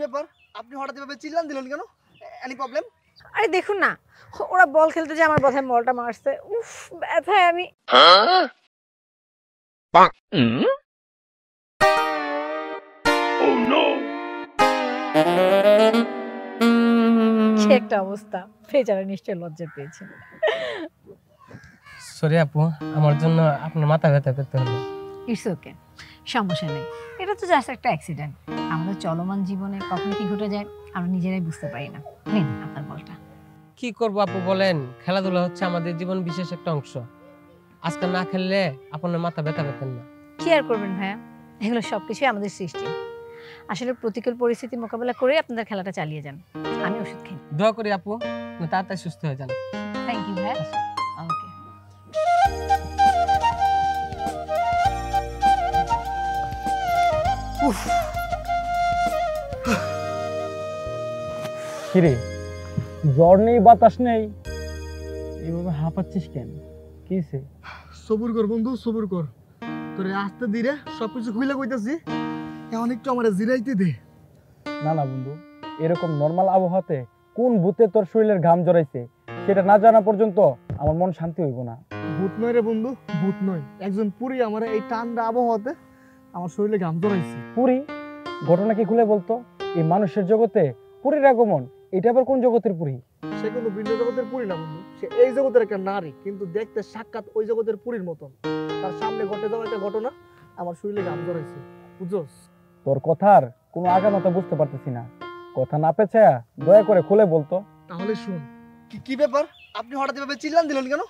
ব্যাপার? আপনি হঠাৎ এভাবে চিল্লান দিলেন কেন? Any problem? আরে দেখুন না, ওরা বল খেলতে যে আমার মাথায় বলটা মারছে। উফ, ব্যথায় আমি কি একটা অবস্থা। বেচারা নিশ্চয়ই লজ্জা পেয়েছে। সরি আপু, আমার জন্য আপনার মাথা ব্যথা পেতে হলো। ইটস ওকে, সমস্যা নেই। এটা তো জাস্ট একটা অ্যাক্সিডেন্ট। আমাদের চলমান জীবনে কখন কি ঘটে যায় আমরা নিজেরাই বুঝতে পারি না। নিন আপনার বলটা। কি করবো আপু বলেন, খেলাধুলা হচ্ছে আমাদের জীবন বিশেষ একটা অংশ। আজকাল না খেললে আপনার মাথা ব্যথা পেতেন না। কি আর করবেন ভাইয়া, এগুলো সবকিছুই আমাদের সৃষ্টি। আসলে প্রতিকূল পরিস্থিতি মোকাবেলা করে আপনাদের খেলাটা চালিয়ে যান। আমি ওষুধ খাই। দোয়া করি আপু, আপনি তাড়াতাড়ি সুস্থ হয়ে যান। থ্যাংক ইউ ভাইয়া। ওকে। কিরে, জ্বর নেই বাতাস নেই, এভাবে হাঁপাচ্ছিস কেন? কি হইছে? সবুর কর বন্ধু, সবুর কর। তোরে আস্তে ধীরে সবকিছু খুইলা কইতাছি, এখন একটু আমারে জিরাইতে দে। না না বন্ধু, এরকম নর্মাল আবহাওয়াতে কোন ভূতে তোর শরীরের ঘাম জড়াইছে সেটা না জানা পর্যন্ত আমার মন শান্তি হইব না। ভূত নয় রে বন্ধু, ভূত নয়। একজন পুরি আমার এই ঠান্ডা আবহাওয়াতে আমার শরীরে ঘাম জড়াইছে। পুরী? ঘটনা কি খুলে বলতো? এই মানুষের জগতে পুরীর আগমন, এটা আবার কোন জগতের পুরী? সে কোনো ভিন্ন জগতের পুরি না বন্ধু, সে এই জগতের একটা নারী, কিন্তু দেখতে সাক্ষাৎ ওই জগতের পুরীর মতন। তার সামনে ঘটে যাওয়া একটা ঘটনা আমার শরীরে ঘাম জড়াইছে, বুঝছস? তোর কথার কোনো আগামাতা বুঝতে পারতেছি না। কথা না পেছায়া দয়া করে খুলে বলতো। তাহলে শুন। কি ব্যাপার? আপনি হঠাৎ এভাবে চিল্লান দিলেন কেন?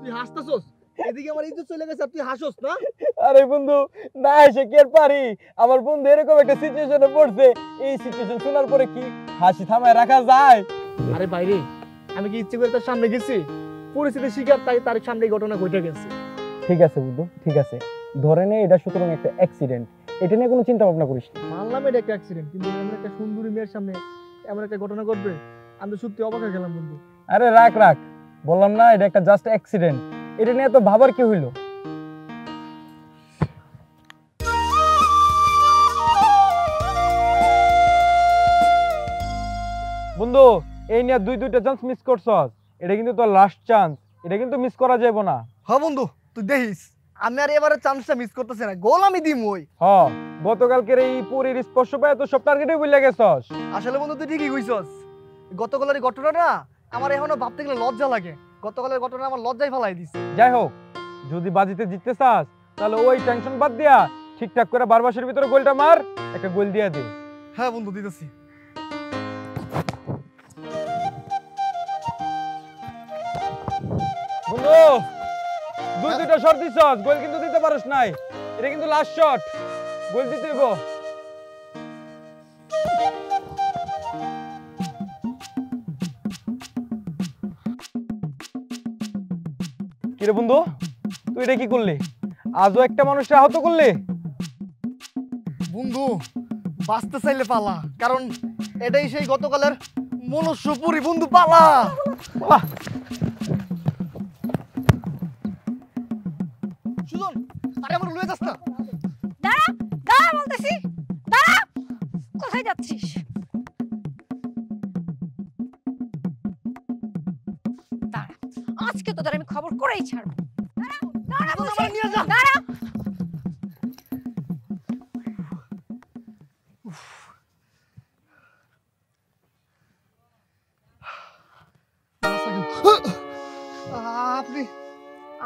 তুই হাসতাছস? এদিকে আমার ইজ্জত চলে গেছে, তুই হাসছস না? আরে বন্ধু, না এসে কি আর পারি? আমার বন্ধু এরকম একটা সিচুয়েশনে পড়ছে, এই সিচুয়েশন শোনার পরে কি হাসি থামায় রাখা যায়? আরে বাইরে, আমি কি ইচ্ছে করে তার সামনে গেছি? পরিস্থিতি শিকার, তাই তার সামনে এই ঘটনা ঘটে গেছে। ঠিক আছে বন্ধু, ঠিক আছে, ধরে নে এটা সুতরাং একটা অ্যাক্সিডেন্ট, এটা নিয়ে কোনো চিন্তা ভাবনা করিস না। মানলাম এটা একটা অ্যাক্সিডেন্ট, কিন্তু এমন একটা সুন্দরী মেয়ের সামনে এমন একটা ঘটনা ঘটবে আমি তো সত্যি অবাক হয়ে গেলাম বন্ধু। আরে রাখ রাখ, বললাম না এটা একটা জাস্ট অ্যাক্সিডেন্ট, এটা নিয়ে তো ভাবার কি হইলো? বন্ধু, এই নিয়ে দুইটা চান্স মিস করছস, এটা কিন্তু তোর লাস্ট চান্স, এটা কিন্তু মিস করা যাবে না। হ্যাঁ বন্ধু, তুই দেখিস আমি আর এবারে চান্সটা মিস করতেছি না, গোল আমি দিম ওই। হ্যাঁ, গতকালকের এই পুরীর স্পর্শ পায় তো সব টার্গেটে ভুলে গেছস। আসলে বন্ধু তুই ঠিকই কইছস, গতকালের ঘটনাটা আমার এখনো ভাবতে গেলে লজ্জা লাগে। গতকালের ঘটনা আমার লজ্জায় ফেলাই দিছে। যাই হোক, যদি বাজিতে জিততে চাস তাহলে ওই টেনশন বাদ দিয়া ঠিকঠাক করে বারবাসের ভিতরে গোলটা মার, একটা গোল দিয়া দে। হ্যাঁ বন্ধু, দিতেছি। বন্ধু, দুইটা শট দিছস, গোল কিন্তু দিতে পারস নাই, এটা কিন্তু লাস্ট শট, গোল দিতে হইব। কিরে বন্ধু, তুই এটা কি করলি? আজও একটা মানুষকে আহত করলি। বন্ধু, বাঁচতে চাইলে পালা, কারণ এটাই সেই গতকালের মনুষ্যপুরী। বন্ধু পালা। সুজন, আরে আমার লয়ে যাস না। দাঁড়া দাঁড়া বলতেছি, দাঁড়া। কোথায় যাচ্ছিস? দাঁড়া, আজকে তোদের আমি খবর করেই ছাড়বো। দাঁড়া দাঁড়া বলছি, নিয়ে যা। দাঁড়া।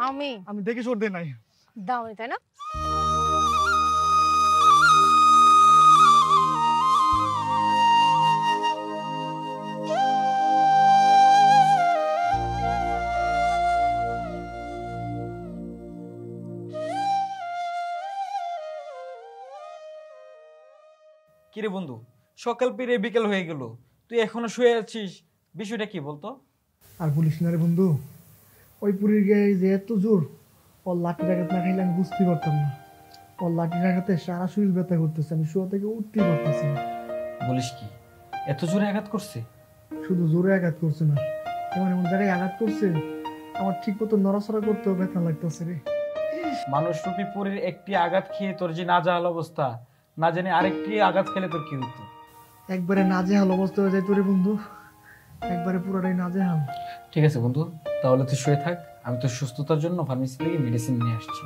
আপনি? আমি দেখে সর দেই নাই। দাওনি তাই না? কিরে বন্ধু, সকাল পেরিয়ে বিকেল হয়ে গেল, তুই এখনো শুয়ে আছিস, বিষয়টা কি বলতো? আর বলিস না রে বন্ধু, ওই পুরীর গায়ে যে এত জোর, ওর লাঠির আঘাত না খাইলে আমি বুঝতে পারতাম না। ওর লাঠির আঘাতে সারা শরীর ব্যথা করতেছে, আমি শোয়া থেকে উঠতেই পারতেছি না। বলিস কি, এত জোরে আঘাত করছে? শুধু জোরে আঘাত করছে না, এমন এমন জায়গায় আঘাত করছে আমার ঠিক মতো নড়াচড়া করতেও ব্যথা লাগতেছে রে। মানুষ রূপী পরীর একটি আঘাত খেয়ে তোর যে নাজেহাল অবস্থা, না জানি আরেকটি আঘাত খেলে তোর কি হতো। একবারে নাজেহাল অবস্থা হয়ে যায় তোরে বন্ধু, একবারে পুরোটাই নাজেহাল। ঠিক আছে বন্ধু, তাহলে তুই শুয়ে থাক, আমি তোর সুস্থতার জন্য ফার্মেসি থেকে মেডিসিন নিয়ে আসছি।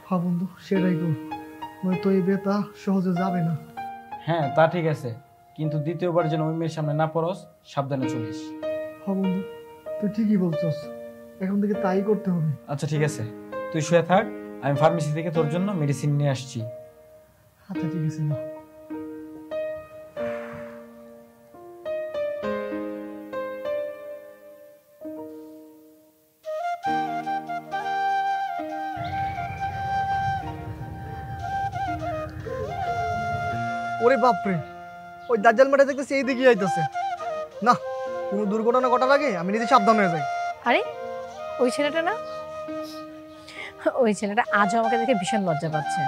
হ্যাঁ বন্ধু, সেটাই কর, নয়তো এই ব্যথা সহজে যাবে না। হ্যাঁ তা ঠিক আছে, কিন্তু দ্বিতীয়বার যেন ওই মেয়ের সামনে না পড়স, সাবধানে চলিস। হ্যাঁ বন্ধু, তুই ঠিকই বলছস, এখন থেকে তাই করতে হবে। আচ্ছা ঠিক আছে, তুই শুয়ে থাক, আমি ফার্মেসি থেকে তোর জন্য মেডিসিন নিয়ে আসছি। আচ্ছা ঠিক আছে না। ওরে বাপরে, ওই দাজ্জাল মেটা দেখতেছি এই দিকে আইতাছে। না, কোনো দুর্ঘটনা ঘটার আগে আমি নিজে সাবধান হয়ে যাই। আরে ওই ছেলেটা না, ওই ছেলেটা আজও আমাকে দেখে ভীষণ লজ্জা পাচ্ছে।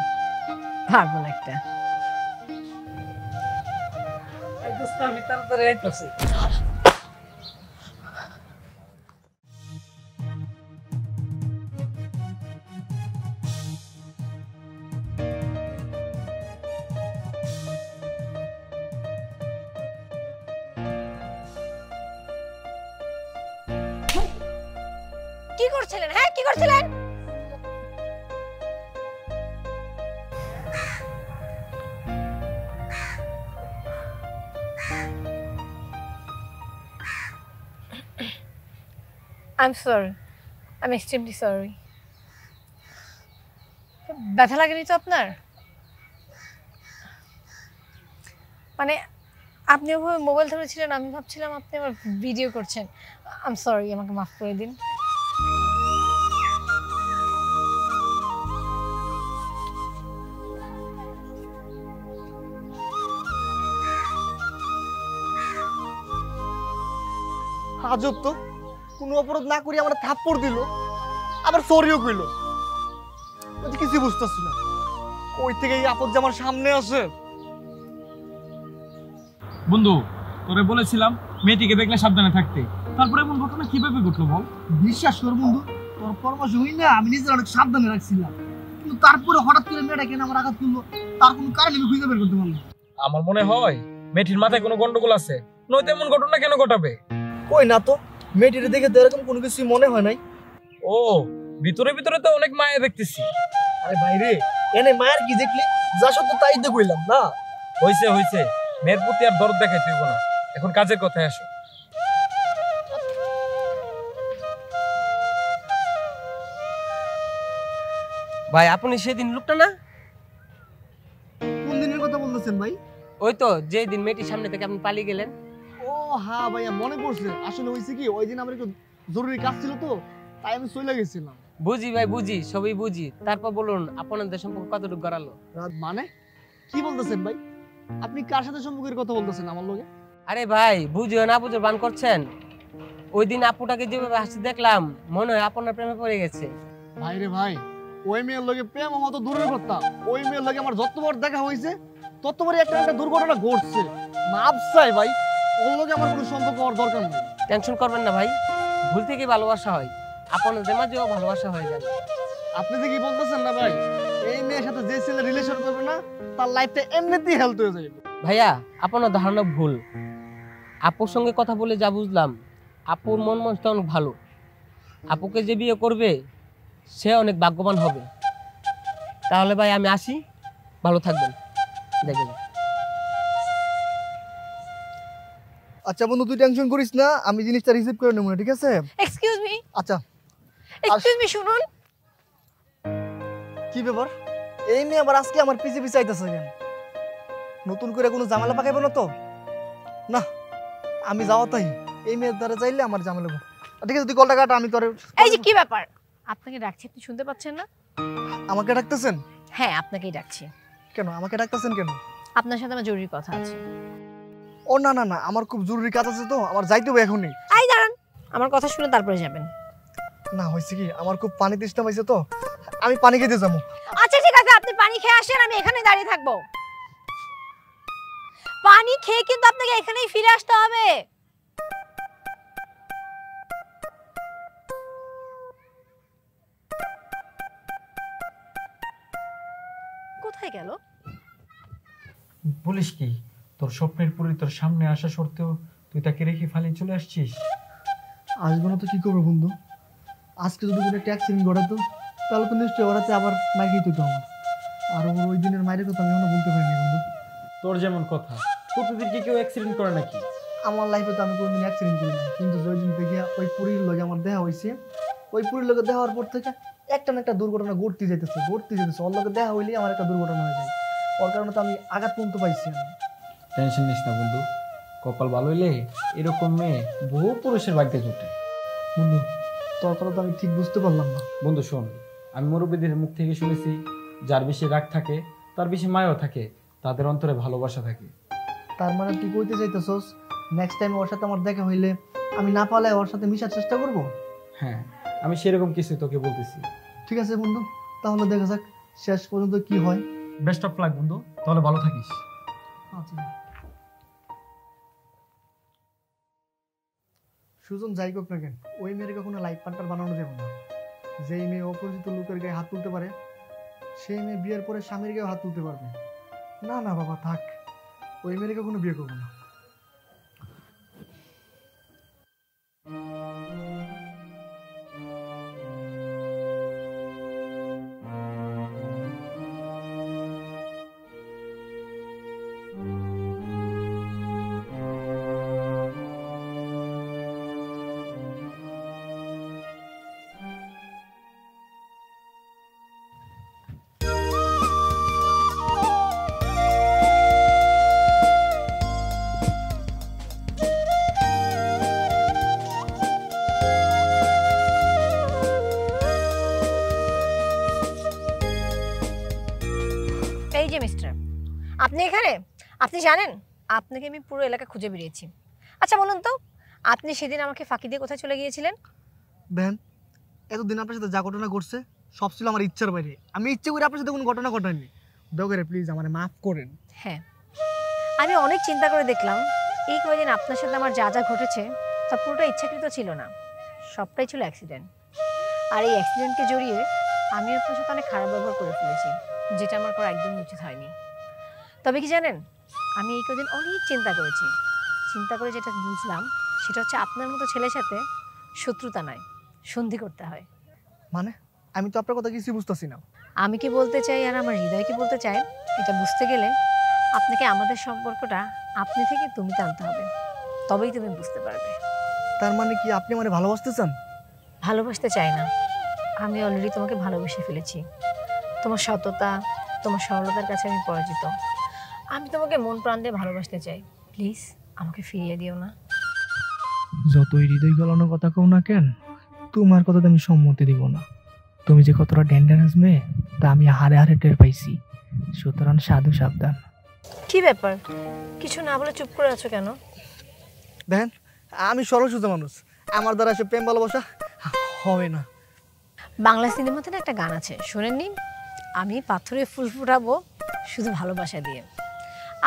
পাগল একটা। আমি তাড়াতাড়ি আইতাছি। কি করছিলেন? হ্যাঁ কি করছিলেন? I'm sorry. I'm extremely sorry. ব্যথা লাগেনি তো আপনার? মানে আপনি ওভাবে মোবাইল ধরেছিলেন, আমি ভাবছিলাম আপনি আমার ভিডিও করছেন। আই এম সরি, আমাকে মাফ করে দিন। আজব তো, কোনো অপরাধ না করি আমার থাপ্পড় দিল, আবার সরিও কইল। কিছু বুঝতেছি না, ওই থেকে এই আপদ যে আমার সামনে আসে। বন্ধু, তোরে বলেছিলাম মেয়েটিকে দেখলে সাবধানে থাকতে, তারপরে এমন ঘটনা কিভাবে ঘটলো বল? বিশ্বাস কর বন্ধু, তোর পরামর্শ হই না, আমি নিজের অনেক সাবধানে রাখছিলাম, কিন্তু তারপরে হঠাৎ করে মেয়েটা কেন আমার আঘাত করলো, তার কোনো কারণ আমি খুঁজে বের করতে পারলাম না। আমার মনে হয় মেয়েটির মাথায় কোনো গন্ডগোল আছে, নয়তো এমন ঘটনা কেন ঘটাবে? কই না তো, মেয়েটির দেখে তো এরকম কোনো কিছুই মনে হয় নাই। ও, ভিতরে ভিতরে তো অনেক মায়া দেখতেছি। আরে ভাই রে, এনে মায়ের কি দেখলি, যা সত্য তাই তো কইলাম না। হইছে হইছে, মেয়ের প্রতি আর দরদ দেখাইতে হইব না, এখন কাজের কথায় আসো। ভাই আপনি সেদিন লোকটা না? কোন দিনের কথা বলতেছেন ভাই? ওই তো যে দিন মেয়েটির সামনে থেকে আপনি পালিয়ে গেলেন। ও হ্যাঁ ভাইয়া, মনে পড়ছে। আসলে হয়েছে কি, ওই দিন আমার একটু জরুরি কাজ ছিল তো, তাই আমি চলে গেছিলাম। বুঝি ভাই বুঝি, সবই বুঝি। তারপর বলুন আপনাদের সম্পর্ক কতটুকু গড়ালো? মানে কি বলতেছেন ভাই, আপনি কার সাথে সম্পর্কের কথা বলতেছেন আমার লগে? আরে ভাই বুঝিও না বুঝো বান করছেন। ওই দিন আপুটাকে যেভাবে হাসি দেখলাম, মনে হয় আপনার প্রেমে পড়ে গেছে। ভাই রে ভাই, ওই মেয়ের লগে প্রেম মত দূরের কথা, ওই মেয়ের লগে আমার যতবার দেখা হয়েছে ততবারই একটা একটা দুর্ঘটনা ঘটছে। মাপ চাই ভাই, ওর লগে আমার কোনো সম্পর্ক হওয়ার দরকার নেই। টেনশন করবেন না ভাই, ভুল থেকে ভালোবাসা হয়, আপনাদের মাঝেও ভালোবাসা হয়ে যাবে। আপনি যে কি বলতেছেন না ভাই, এই মেয়ের সাথে যে ছেলে রিলেশন করবে না, তার লাইফটা এমনিতেই হেলথ হয়ে যাবে। ভাইয়া আপনার ধারণা ভুল। আপুর সঙ্গে কথা বলে যা বুঝলাম, আপুর মন মনটা অনেক ভালো। আপুকে যে বিয়ে করবে সে অনেক ভাগ্যবান হবে। তাহলে ভাই আমি আসি, ভালো থাকবেন। দেখবেন। আচ্ছা বন্ধু, তুই টেনশন করিস না, আমি জিনিসটা রিসিভ করে নেব, ঠিক আছে? এক্সকিউজ মি, আচ্ছা এক্সকিউজ মি, শুনুন। কি ব্যাপার, এই মেয়ে আবার আজকে আমার পিছে পিছে আইতাছে কেন? নতুন করে কোনো ঝামেলা পাকাইবো না তো? না, আমি যাওয়া তাই, এই মেয়ের দ্বারা চাইলে আমার ঝামেলা হবে। ঠিক আছে, তুই কলটা কাটা, আমি তোর। এই যে কি ব্যাপার, আপনাকে ডাকছি, আপনি শুনতে পাচ্ছেন না? আমাকে ডাকতেছেন? হ্যাঁ আপনাকেই ডাকছি। কেন আমাকে ডাকতেছেন কেন? আপনার সাথে আমার জরুরি কথা আছে। ও না না না, আমার খুব জরুরি কাজ আছে তো, আমার যাইতে হবে এখনই। এই দাঁড়ান, আমার কথা শুনে তারপরে যাবেন। না হয়েছে কি, আমার খুব পানি তৃষ্ণা পাইছে তো, আমি পানি খেতে যাবো। আচ্ছা ঠিক আছে, আপনি পানি খেয়ে আসেন, আমি এখানে দাঁড়িয়ে থাকবো। পানি খেয়ে কিন্তু আপনাকে এখানেই ফিরে আসতে হবে। কোথায় গেল? বলিস কি, তোর স্বপ্নের পরি তোর সামনে আসা সত্ত্বেও তুই তাকে রেখে ফালিয়ে চলে আসছিস? আসবো না তো কি করবো বন্ধু? আজকে যদি কোনো একটা অ্যাক্সিডেন্ট ঘটাতো তাহলে তো নিশ্চয়ই ওরাতে আবার মাইর খেতে হতো আমার। আর ওর ওই দিনের মায়ের কথা আমি এখনো বলতে পারিনি বন্ধু। তোর যেমন কথা, প্রতিদিন কি কেউ অ্যাক্সিডেন্ট করে নাকি? আমার লাইফে তো আমি কোনোদিন অ্যাক্সিডেন্ট করি না, কিন্তু যেই দিন থেকে ওই পুরীর লগে আমার দেখা হয়েছে, ওই পুরীর লগে দেখা হওয়ার পর থেকে একটা না একটা দুর্ঘটনা ঘটতে যেতেছে। ওর লগে দেখা হইলেই আমার একটা দুর্ঘটনা হয়ে যায়। ওর কারণে তো আমি আঘাত পর্যন্ত পাইছি আমি। টেনশন নিস না বন্ধু, কপাল ভালো হইলে এরকম মেয়ে বহু পুরুষের বাড়িতে জোটে। বন্ধু তোর কথা তো আমি ঠিক বুঝতে পারলাম না। বন্ধু শোন, আমি মুরব্বীদের মুখ থেকে শুনেছি, যার বেশি রাগ থাকে তার বেশি মায়াও থাকে, তাদের অন্তরে ভালোবাসা থাকে। তার মানে তুই কইতে চাইতেছস নেক্সট টাইম ওর সাথে আমার দেখা হইলে আমি না পালে ওর সাথে মিশার চেষ্টা করব? হ্যাঁ, আমি সেরকম কিছু তোকে বলতেছি। ঠিক আছে বন্ধু, তাহলে দেখা যাক শেষ পর্যন্ত কি হয়। বেস্ট অফ লাক বন্ধু, তাহলে ভালো থাকিস। আচ্ছা সুজন, যাই হোক না কেন, ওই মেয়ের কখনো লাইফ পার্টনার বানানো যাবে না। যেই মেয়ে অপরিচিত লোকের গায়ে হাত তুলতে পারে, সেই মেয়ে বিয়ের পরে স্বামীর গায়ে হাত তুলতে পারবে না। না বাবা থাক, ওই মেয়ের কখনো বিয়ে করবো না। এই যে মিস্টার, আপনি এখানে? আপনি জানেন আপনাকে আমি পুরো এলাকা খুঁজে বেরিয়েছি। আচ্ছা বলুন তো, আপনি সেদিন আমাকে ফাঁকি দিয়ে কোথায় চলে গিয়েছিলেন? দেন, এতদিন আপনার সাথে যা ঘটনা ঘটছে সব ছিল আমার ইচ্ছার বাইরে। আমি ইচ্ছে করে আপনার সাথে কোনো ঘটনা ঘটাইনি। দয়া করে প্লিজ আমার মাফ করেন। হ্যাঁ, আমি অনেক চিন্তা করে দেখলাম এই কয়েকদিন আপনার সাথে আমার যা যা ঘটেছে তা পুরোটা ইচ্ছাকৃত ছিল না, সবটাই ছিল অ্যাক্সিডেন্ট। আর এই অ্যাক্সিডেন্টকে জড়িয়ে আমি আপনার সাথে অনেক খারাপ ব্যবহার করে ফেলেছি, যেটা আমার করা একদমই উচিত হয়নি। তবে কি জানেন, আমি এই কদিন অনেক চিন্তা করেছি। চিন্তা করে যেটা বুঝলাম সেটা হচ্ছে আপনার মতো ছেলের সাথে শত্রুতা নয়, সন্ধি করতে হয়। মানে আমি তো আপনার কথা কিছুই বুঝতেছি না। আমি কি বলতে চাই আর আমার হৃদয় কি বলতে চায় এটা বুঝতে গেলে আপনাকে আমাদের সম্পর্কটা আপনি থেকে তুমি টানতে হবে, তবেই তুমি বুঝতে পারবে। তার মানে কি আপনি আমারে ভালোবাসতে চান? ভালোবাসতে চাই না, আমি অলরেডি তোমাকে ভালোবেসে ফেলেছি। তোমার সততা, তোমার সরলতার কাছে আমি পরাজিত। আমি তোমাকে মন প্রাণ দিয়ে ভালোবাসতে চাই, প্লিজ আমাকে ফিরিয়ে দিও না। যতই হৃদয় গলানোর কথা কও না কেন, তোমার কথাতে আমি সম্মতি দিব না। তুমি যে কতটা ডেঞ্জারাস মেয়ে তা আমি হারে হারে টের পাইছি, সুতরাং সাধু সাবধান। কি ব্যাপার, কিছু না বলে চুপ করে আছো কেন? দেখেন, আমি সরল সোজা মানুষ, আমার দ্বারা সে প্রেম ভালোবাসা হবে না। বাংলা সিনেমাতে না একটা গান আছে, শোনেননি? আমি পাথরে ফুল ফুটাবো শুধু ভালোবাসা দিয়ে।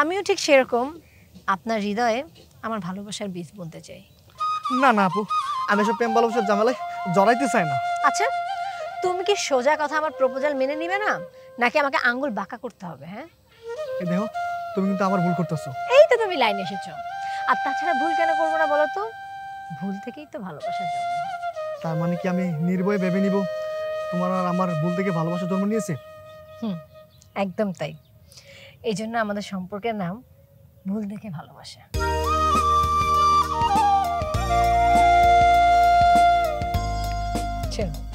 আমিও ঠিক সেরকম আপনার হৃদয়ে আমার ভালোবাসার বীজ বুনতে চাই। না না আপু, আমি সব প্রেম ভালোবাসার ঝামেলায় জড়াইতে চাই না। আচ্ছা, তুমি কি সোজা কথা আমার প্রপোজাল মেনে নিবে না, নাকি আমাকে আঙ্গুল বাঁকা করতে হবে? হ্যাঁ, এই দেখো, তুমি কিন্তু আবার ভুল করতেছো। এই তো তুমি লাইনে এসেছো। আর তাছাড়া ভুল কেন করবো না বলো তো? ভুল থেকেই তো ভালোবাসার জন্ম হয়। তার মানে কি আমি নির্ভয়ে ভেবে নিব তোমার আর আমার ভুল থেকে ভালোবাসা জন্ম নিয়েছে? একদম তাই। এই জন্য আমাদের সম্পর্কের নাম ভুল দেখে ভালোবাসা। চলো।